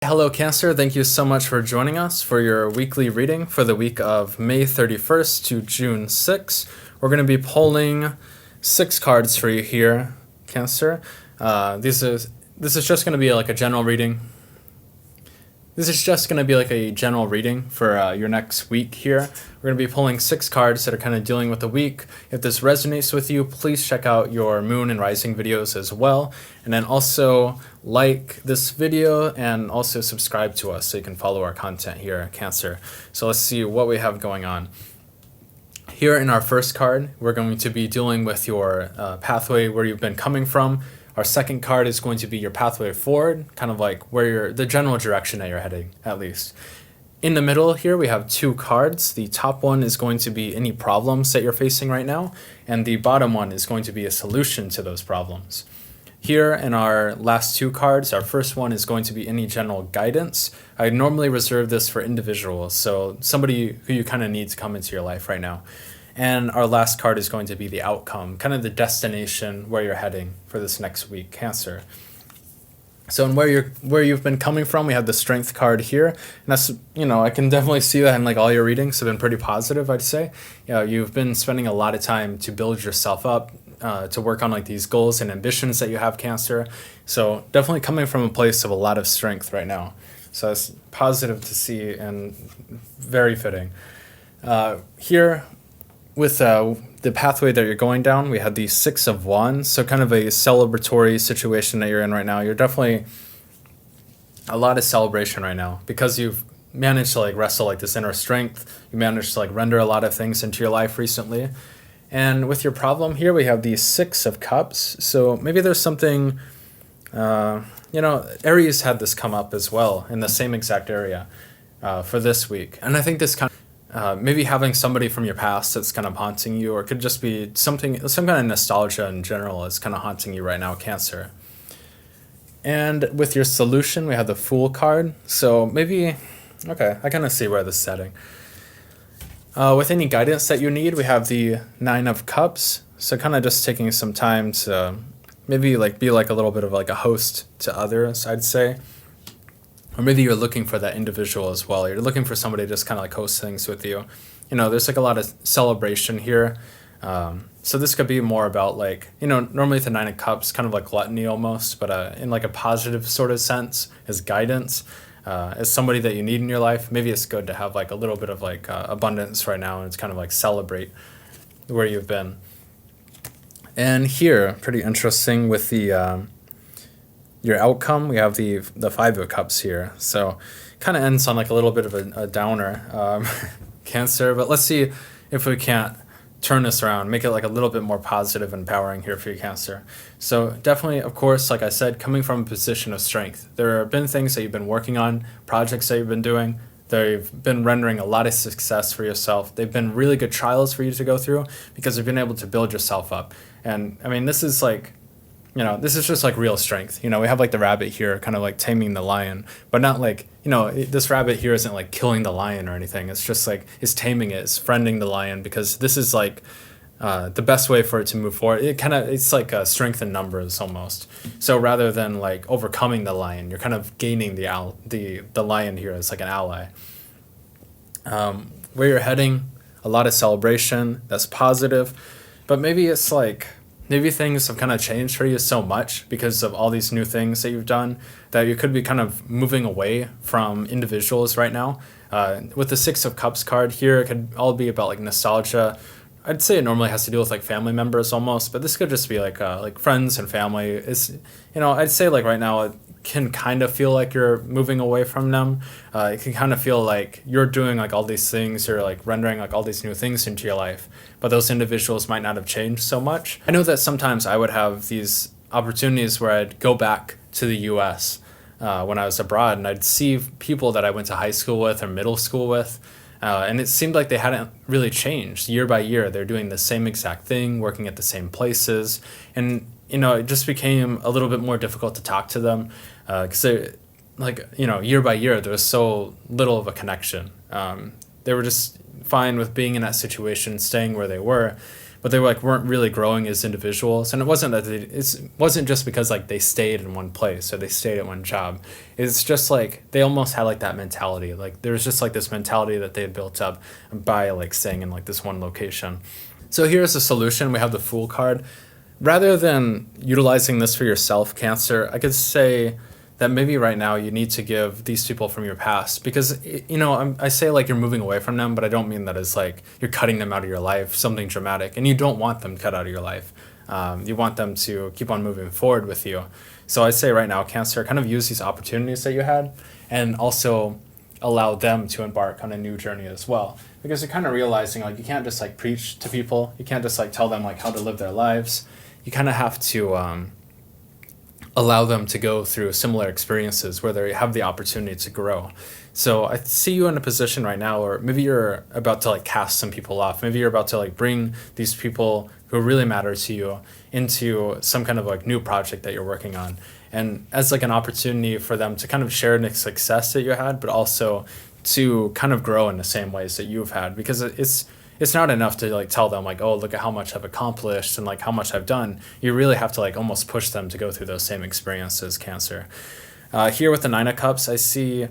Hello, Cancer. Thank you so much for joining us for your weekly reading for the week of May 31st to June 6th. We're going to be pulling 6 cards for you here, Cancer. This is just going to be like a general reading. This is just going to be like a general reading for your next week here. We're going to be pulling 6 cards that are kind of dealing with the week. If this resonates with you, please check out your moon and rising videos as well. And then also like this video and also subscribe to us so you can follow our content here, Cancer. So let's see what we have going on. Here in our first card, we're going to be dealing with your pathway where you've been coming from. Our second card is going to be your pathway forward, kind of like where the general direction that you're heading, at least. In the middle here, we have 2 cards. The top one is going to be any problems that you're facing right now, and the bottom one is going to be a solution to those problems. Here in our last 2 cards, our first one is going to be any general guidance. I normally reserve this for individuals, so somebody who you kind of need to come into your life right now. And our last card is going to be the outcome, kind of the destination where you're heading for this next week, Cancer. So in where you've been coming from, we have the strength card here. And that's, I can definitely see that in like all your readings have been pretty positive, I'd say. You've been spending a lot of time to build yourself up, to work on like these goals and ambitions that you have, Cancer. So definitely coming from a place of a lot of strength right now. So it's positive to see and very fitting. Here, with the pathway that you're going down, we had the 6 of Wands, so kind of a celebratory situation that you're in right now. You're definitely a lot of celebration right now because you've managed to like wrestle like this inner strength. You managed to like render a lot of things into your life recently. And with your problem here, we have the 6 of Cups. So maybe there's something, Aries had this come up as well in the same exact area for this week. And I think this kind of maybe having somebody from your past that's kind of haunting you, or it could just be some kind of nostalgia in general is kind of haunting you right now, Cancer. And with your solution, we have the Fool card. So maybe, okay, I kind of see where this is heading. With any guidance that you need, we have the 9 of Cups. So kind of just taking some time to maybe like be like a little bit of like a host to others, I'd say. Or maybe you're looking for that individual as well. You're looking for somebody to just kind of like host things with you. There's like a lot of celebration here. So this could be more about like, normally the 9 of Cups, kind of like gluttony almost, but in like a positive sort of sense as guidance. As somebody that you need in your life, maybe it's good to have like a little bit of like abundance right now, and it's kind of like celebrate where you've been. And here, pretty interesting with the your outcome, we have the 5 of Cups here. So kind of ends on like a little bit of a downer, Cancer. But let's see if we can't turn this around, make it like a little bit more positive and empowering here for you, Cancer. So definitely, of course, like I said, coming from a position of strength. There have been things that you've been working on, projects that you've been doing. They've been rendering a lot of success for yourself. They've been really good trials for you to go through because you've been able to build yourself up. And I mean, this is like, this is just like real strength. We have like the rabbit here kind of like taming the lion, but not like, this rabbit here isn't like killing the lion or anything. It's just like, it's taming it, it's friending the lion, because this is like the best way for it to move forward. It's like a strength in numbers almost. So rather than like overcoming the lion, you're kind of gaining the lion here as like an ally. Where you're heading, a lot of celebration, that's positive, but maybe it's like, maybe things have kind of changed for you so much because of all these new things that you've done that you could be kind of moving away from individuals right now. With the 6 of Cups card here, it could all be about like nostalgia. I'd say it normally has to do with like family members almost, but this could just be like friends and family. It's, I'd say like right now it can kind of feel like you're moving away from them. It can kind of feel like you're doing like all these things, or like rendering like all these new things into your life, but those individuals might not have changed so much. I know that sometimes I would have these opportunities where I'd go back to the US when I was abroad, and I'd see people that I went to high school with or middle school with, and it seemed like they hadn't really changed year by year. They're doing the same exact thing, working at the same places, and it just became a little bit more difficult to talk to them because year by year there was so little of a connection. They were just fine with being in that situation, staying where they were, but they weren't really growing as individuals. And it wasn't just because like they stayed in one place or they stayed at one job. It's just like they almost had like that mentality. Like there was just like this mentality that they had built up by like staying in like this one location. So here's a solution. We have the Fool card. Rather than utilizing this for yourself, Cancer, I could say that maybe right now you need to give these people from your past, because, you know, I say like you're moving away from them, but I don't mean that as like you're cutting them out of your life, something dramatic, and you don't want them cut out of your life. You want them to keep on moving forward with you. So I say right now, Cancer, kind of use these opportunities that you had and also allow them to embark on a new journey as well. Because you're kind of realizing like you can't just like preach to people. You can't just like tell them like how to live their lives. You kind of have to allow them to go through similar experiences where they have the opportunity to grow. So I see you in a position right now, or maybe you're about to like cast some people off. Maybe you're about to like bring these people who really matter to you into some kind of like new project that you're working on. And as like an opportunity for them to kind of share the success that you had, but also to kind of grow in the same ways that you've had, because it's not enough to like tell them like, oh, look at how much I've accomplished and like how much I've done. You really have to like almost push them to go through those same experiences, Cancer. Here with the Nine of Cups, I see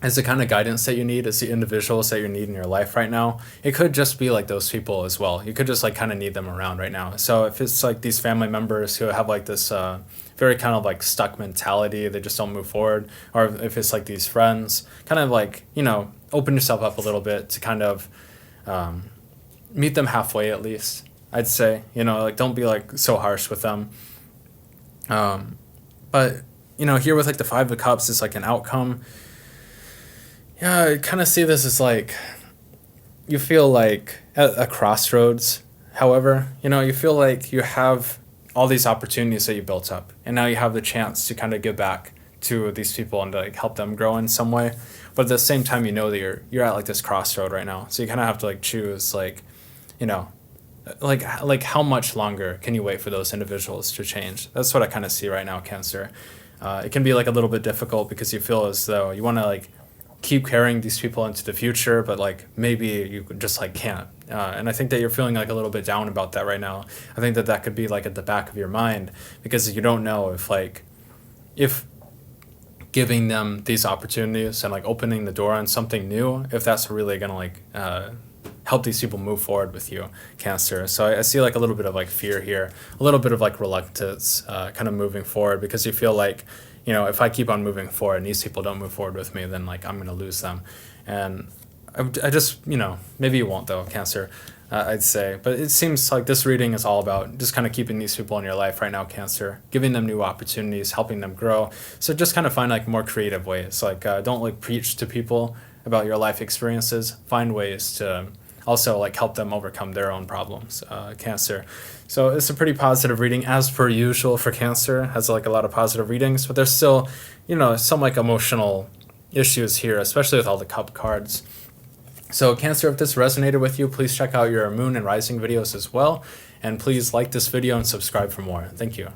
as the kind of guidance that you need, as the individuals that you need in your life right now. It could just be like those people as well. You could just like kind of need them around right now. So if it's like these family members who have like this very kind of like stuck mentality, they just don't move forward, or if it's like these friends, kind of like, you know, open yourself up a little bit to kind of meet them halfway at least, I'd say. You know, like don't be like so harsh with them. But, you know, here with like the Five of Cups, it's like an outcome. Yeah, I kind of see this as like you feel like at a crossroads. However, you know, you feel like you have all these opportunities that you built up, and now you have the chance to kind of give back to these people and to like help them grow in some way. But at the same time, you know that you're at like this crossroad right now, so you kind of have to like choose, like, you know, like how much longer can you wait for those individuals to change? That's what I kind of see right now, Cancer. It can be like a little bit difficult because you feel as though you want to like keep carrying these people into the future, but like maybe you just like can't. And I think that you're feeling like a little bit down about that right now. I think that could be like at the back of your mind, because you don't know if giving them these opportunities and like opening the door on something new, if that's really gonna like help these people move forward with you, Cancer. So I see like a little bit of like fear here, a little bit of like reluctance kind of moving forward, because you feel like, you know, if I keep on moving forward and these people don't move forward with me, then like I'm going to lose them. And I just, you know, maybe you won't though, Cancer, I'd say. But it seems like this reading is all about just kind of keeping these people in your life right now, Cancer, giving them new opportunities, helping them grow. So just kind of find like more creative ways. Like don't like preach to people about your life experiences. Find ways to also like help them overcome their own problems, Cancer. So it's a pretty positive reading as per usual for Cancer. Has like a lot of positive readings, but there's still, you know, some like emotional issues here, especially with all the cup cards. So Cancer, if this resonated with you, please check out your moon and rising videos as well. And please like this video and subscribe for more. Thank you.